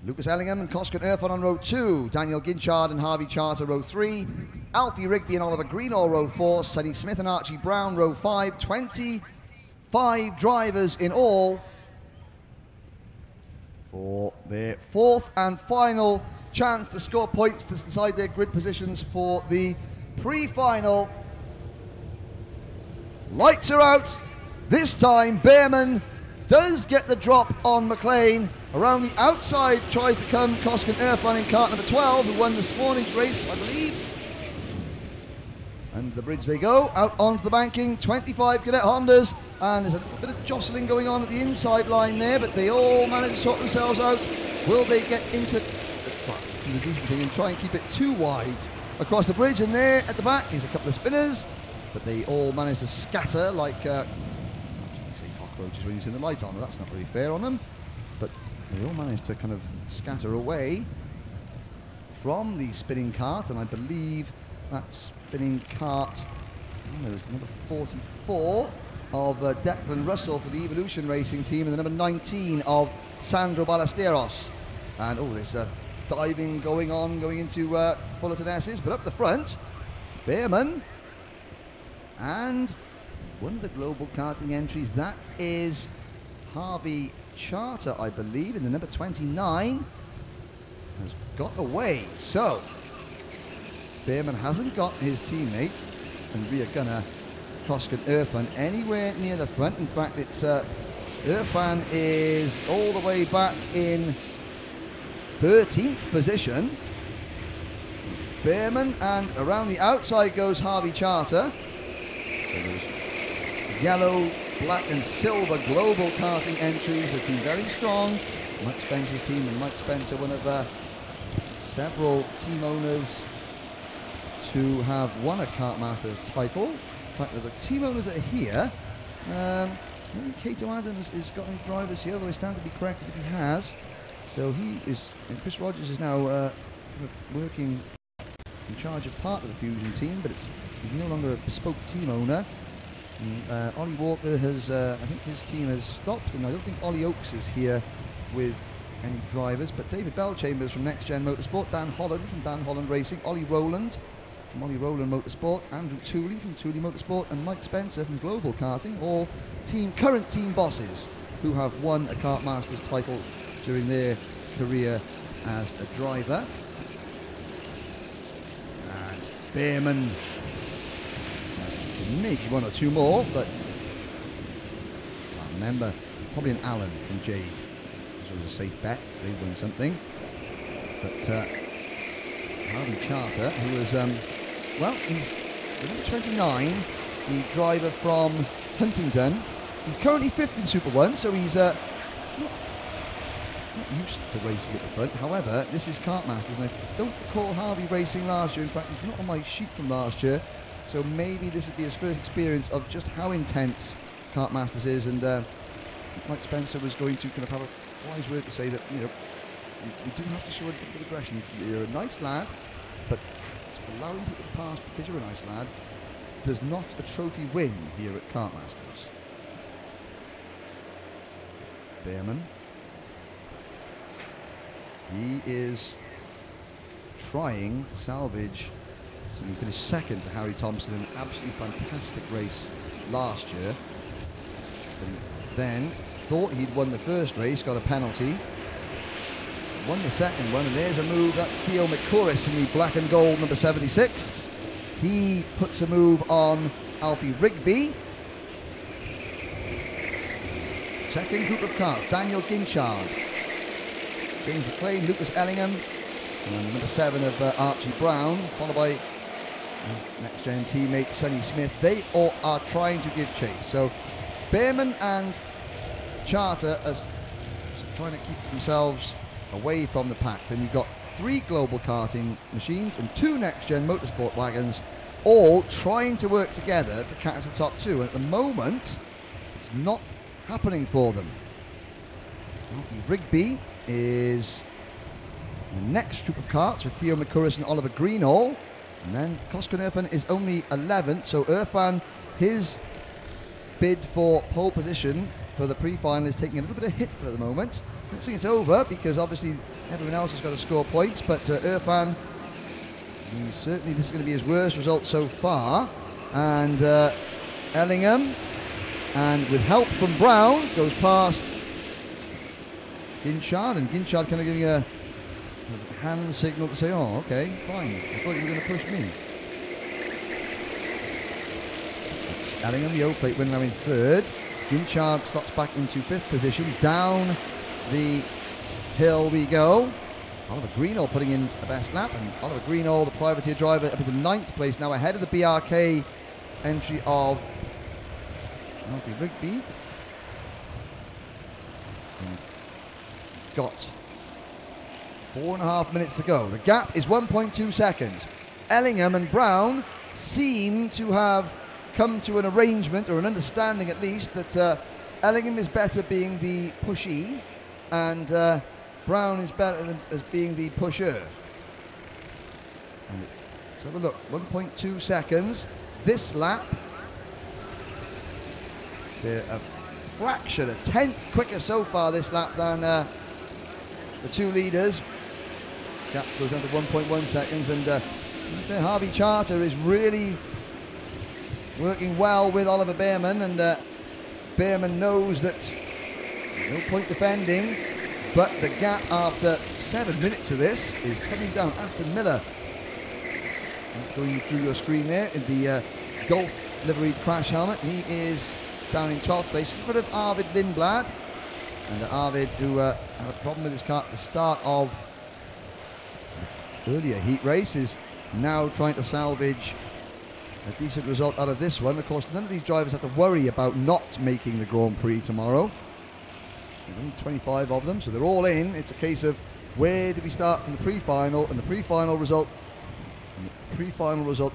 Lucas Ellingham and Koskan Irfan on row 2. Daniel Ginchard and Harvey Charter row 3. Alfie Rigby and Oliver Greenall row 4. Sonny Smith and Archie Brown row 5. 25 drivers in all for their fourth and final chance to score points to decide their grid positions for the pre-final. Lights are out. This time Behrman does get the drop on McLean. Around the outside tries to come Koskan Irfan in kart number 12, who won this morning's race, I believe. Under the bridge they go, out onto the banking, 25 Cadet Hondas, and there's a bit of jostling going on at the inside line there, but they all manage to sort themselves out. Will they get into the decent thing and try and keep it too wide across the bridge? And there at the back is a couple of spinners, but they all manage to scatter like say cockroaches when you turn the light on, but that's not really fair on them. But they all managed to kind of scatter away from the spinning cart, and I believe that spinning cart, there was the number 44 of Declan Russell for the Evolution Racing team, and the number 19 of Sandro Ballesteros. And there's diving going on, going into Fullerton S's, but up the front, Behrman, and one of the global karting entries, that is Harvey Charter, I believe, in the number 29, has got away. So Behrman hasn't got his teammate and rear gunner Koskan Irfan anywhere near the front. In fact, it's Irfan is all the way back in 13th position. Behrman, and around the outside goes Harvey Charter. So those yellow, black and silver global karting entries have been very strong. Mike Spencer's team, and Mike Spencer, one of several team owners to have won a Kartmasters title. In fact, the team owners that are here, I think Cato Adams has got any drivers here, although I stand to be corrected if he has. So he is, and Chris Rogers is now kind of working in charge of part of the Fusion team, but he's no longer a bespoke team owner. And, Ollie Walker has, I think his team has stopped, and I don't think Ollie Oakes is here with any drivers, but David Bellchambers from Next Gen Motorsport, Dan Holland from Dan Holland Racing, Ollie Rowland from Ollie Rowland Motorsport, Andrew Tooley from Tooley Motorsport, and Mike Spencer from Global Karting, all current team bosses who have won a Kartmasters title during their career as a driver. And Behrman, maybe one or two more, but I can't remember. Probably an Allen from Jade. This was a safe bet. They won something. But Harvey Charter, who was, well, he's number 29, the driver from Huntingdon. He's currently 5th in Super 1, so he's not used to racing at the front. However, this is Kartmasters, and I don't recall Harvey racing last year. In fact, he's not on my sheet from last year. So maybe this would be his first experience of just how intense Kartmasters is, and Mike Spencer was going to kind of have a wise word to say that, you know, you do have to show a bit of aggression. You're a nice lad, but allowing people to pass because you're a nice lad does not a trophy win here at Kartmasters. Behrman, he is trying to salvage. So he finished second to Harry Thompson in an absolutely fantastic race last year. And then thought he'd won the first race, got a penalty, won the second one, and there's a move. That's Theo McCouris in the black and gold number 76. He puts a move on Alfie Rigby. Second group of cars, Daniel Ginchard, James McLean, Lucas Ellingham, and number 7 of Archie Brown, followed by his Next Gen teammate Sonny Smith. They all are trying to give chase. So Behrman and Charter are trying to keep themselves away from the pack. Then you've got 3 global karting machines and 2 Next Gen Motorsport wagons, all trying to work together to catch the top 2. And at the moment, it's not happening for them. Alfie Rigby is in the next group of karts with Theo McCouris and Oliver Greenall. And then Koskan Irfan is only 11th, so Irfan, his bid for pole position for the pre-final is taking a little bit of hit at the moment. don't think it's over because obviously everyone else has got to score points, but Irfan, this is going to be his worst result so far. And Ellingham, and with help from Brown, goes past Ginchard, and Ginchard kind of giving a hand signal to say, oh, okay, fine, I thought you were going to push me. That's Ellingham, the O-plate winner, now in third. Ginchard slots back into fifth position. Down the hill we go. Oliver Greenall putting in the best lap, and Oliver Greenall, the privateer driver, up into ninth place, now ahead of the BRK entry of Alfie Rigby. And got 4.5 minutes to go. The gap is 1.2 seconds. Ellingham and Brown seem to have come to an arrangement, or an understanding at least, that Ellingham is better being the pushee, and Brown is better as being the pusher. And let's have a look. 1.2 seconds. This lap, they're a fraction, a tenth quicker so far this lap than the two leaders. Gap goes down to 1.1 seconds, and Harvey Charter is really working well with Oliver Behrman, and Behrman knows that no point defending, but the gap after 7 minutes of this is coming down. Aston Miller going through your screen there in the Golf liveried crash helmet. He is down in 12th place in front of Arvid Lindblad, and Arvid, who had a problem with his car at the start of the earlier heat race, is now trying to salvage a decent result out of this one. Of course, none of these drivers have to worry about not making the Grand Prix tomorrow. There's only 25 of them, so they're all in. It's a case of where do we start from the pre-final, and the pre-final result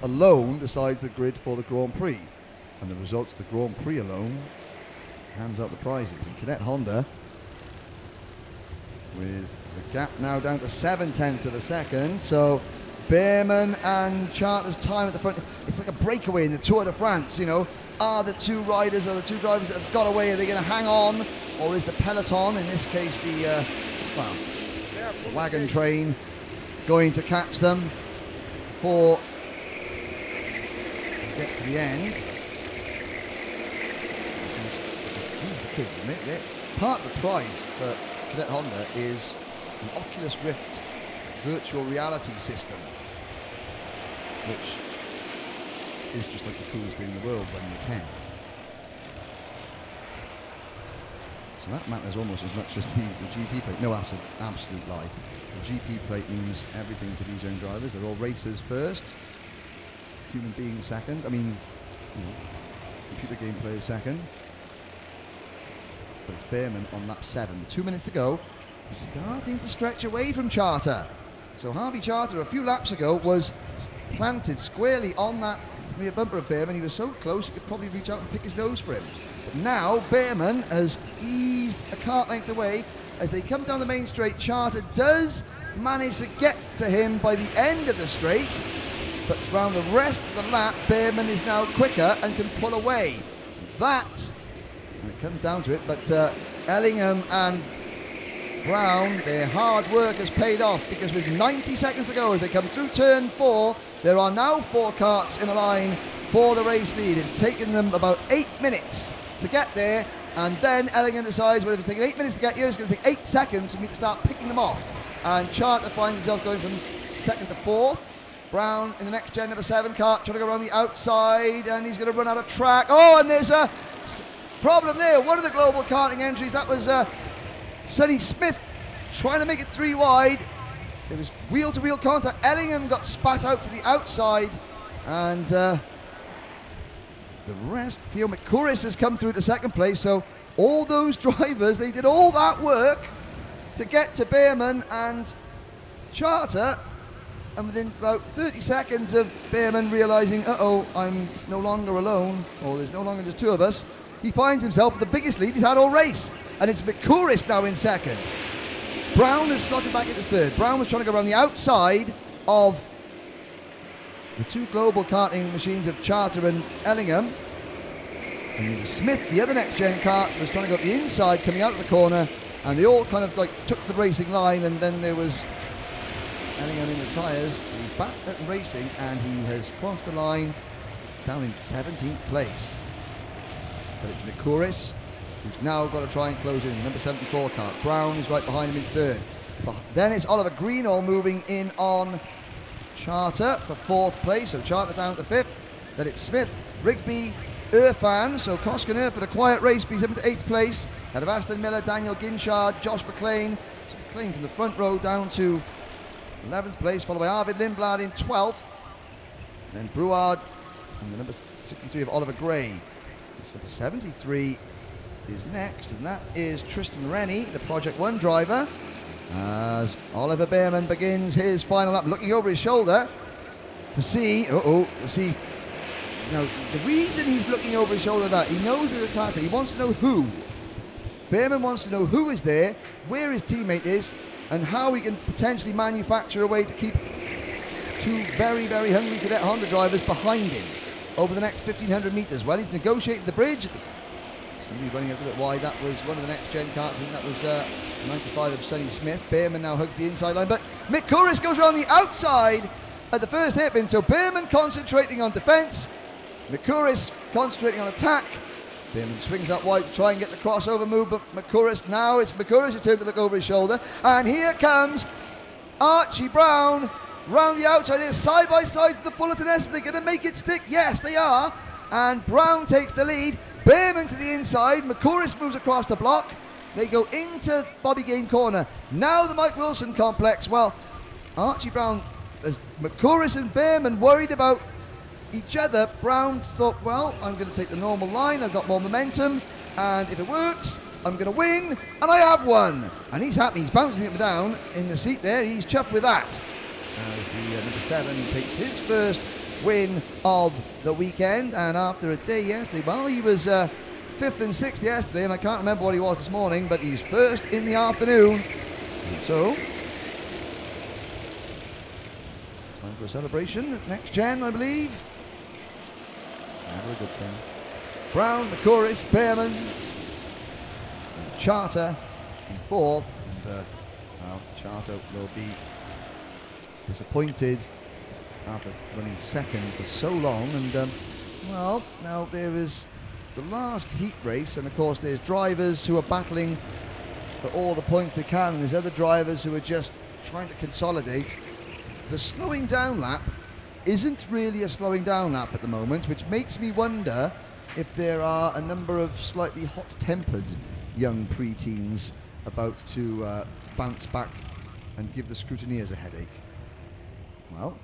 alone decides the grid for the Grand Prix, and the results of the Grand Prix alone hands out the prizes. And Cadet Honda, with the gap now down to 7/10 of a second, so Behrman and Charter's time at the front, it's like a breakaway in the Tour de France, you know. Are the two riders, are the two drivers that have got away, are they going to hang on, or is the peloton, in this case the wagon train, going to catch them before they get to the end? These are the kids, isn't it? Part of the prize for Cadet Honda is an Oculus Rift virtual reality system, which is just like the coolest thing in the world when you're 10. So that matters almost as much as the GP plate. No, that's an absolute lie. The GP plate means everything to these young drivers. They're all racers first, human beings second. I mean, you know, computer game players second. But it's Behrman on lap 7. The 2 minutes to go, starting to stretch away from Charter. So Harvey Charter a few laps ago was planted squarely on that rear bumper of Behrman. He was so close you could probably reach out and pick his nose for him. But now Behrman has eased a kart length away. As they come down the main straight, Charter does manage to get to him by the end of the straight, but around the rest of the lap, Behrman is now quicker and can pull away. That, when it comes down to it, but Ellingham and Brown, their hard work has paid off, because with 90 seconds to go as they come through turn 4, there are now 4 karts in the line for the race lead. It's taken them about 8 minutes to get there, and then Ellingham decides, well, if it's taking 8 minutes to get here, it's going to take 8 seconds for me to start picking them off. And Charter finds himself going from 2nd to 4th. Brown in the next gen number 7 kart trying to go around the outside, and he's going to run out of track. Oh, and there's a problem there. One of the global karting entries, that was Sonny Smith trying to make it 3 wide. There was wheel-to-wheel contact. Ellingham got spat out to the outside, and the rest, Theo McCouris has come through to 2nd place. So all those drivers, they did all that work to get to Behrman and Charter, and within about 30 seconds of Behrman realising, uh-oh, I'm no longer alone, or there's no longer just 2 of us, he finds himself with the biggest lead he's had all race, and it's McCouris now in 2nd. Brown has slotted back into 3rd. Brown was trying to go around the outside of the 2 global karting machines of Charter and Ellingham. And Smith, the other next-gen kart, was trying to go up the inside, coming out of the corner, and they all kind of like took the racing line, and then there was Ellingham in the tyres. He's back at racing, and he has crossed the line down in 17th place. But it's McCouris who's now got to try and close in. Number 74 Kart. Brown is right behind him in third. But then it's Oliver Greenall moving in on Charter for 4th place, so Charter down to 5th. Then it's Smith, Rigby, Irfan, so Koskin Irfan, a quiet race, be 7th to 8th place. Out of Aston Miller, Daniel Ginchard, Josh McLean. So McLean from the front row down to 11th place, followed by Arvid Lindblad in 12th. Then Brouard and the number 63 of Oliver Gray. This number 73 is next, and that is Tristan Rennie, the Project 1 driver, as Oliver Behrman begins his final lap, looking over his shoulder to see, now the reason he's looking over his shoulder, that he knows there's a car there, he wants to know who. Behrman wants to know who is there, where his teammate is, and how he can potentially manufacture a way to keep two very, very hungry cadet Honda drivers behind him over the next 1,500 metres. Well, he's negotiated the bridge. Somebody running a little bit wide. That was one of the next gen carts. I think that was 95 of Sonny Smith. Behrman now hugs the inside line, but Mick Couris goes around the outside at the first hairpin. So Behrman concentrating on defence, Mick Couris concentrating on attack. Behrman swings up wide to try and get the crossover move, but McCouris, now it's McCouris' turn to look over his shoulder, and here comes Archie Brown round the outside. They're side by side to the Fullerton S. They're going to make it stick. Yes, they are. And Brown takes the lead. Behrman to the inside. McCouris moves across the block. They go into Bobby Game corner. Now the Mike Wilson complex. Well, Archie Brown, as McCouris and Behrman worried about each other, Brown thought, well, I'm going to take the normal line. I've got more momentum, and if it works, I'm going to win, and I have won. And he's happy. He's bouncing up and down in the seat there. He's chuffed with that. As the number 7 takes his first win of the weekend, and after a day yesterday, well, he was 5th and 6th yesterday, and I can't remember what he was this morning, but he's first in the afternoon. And so, time for a celebration. Next gen, I believe. Never a good thing. Brown, McCouris, Behrman, and Charter in 4th, and well, Charter will be disappointed after running 2nd for so long. And well, now there is the last heat race, and of course there's drivers who are battling for all the points they can, and there's other drivers who are just trying to consolidate. The slowing down lap isn't really a slowing down lap at the moment, which makes me wonder if there are a number of slightly hot-tempered young pre-teens about to bounce back and give the scrutineers a headache. Well,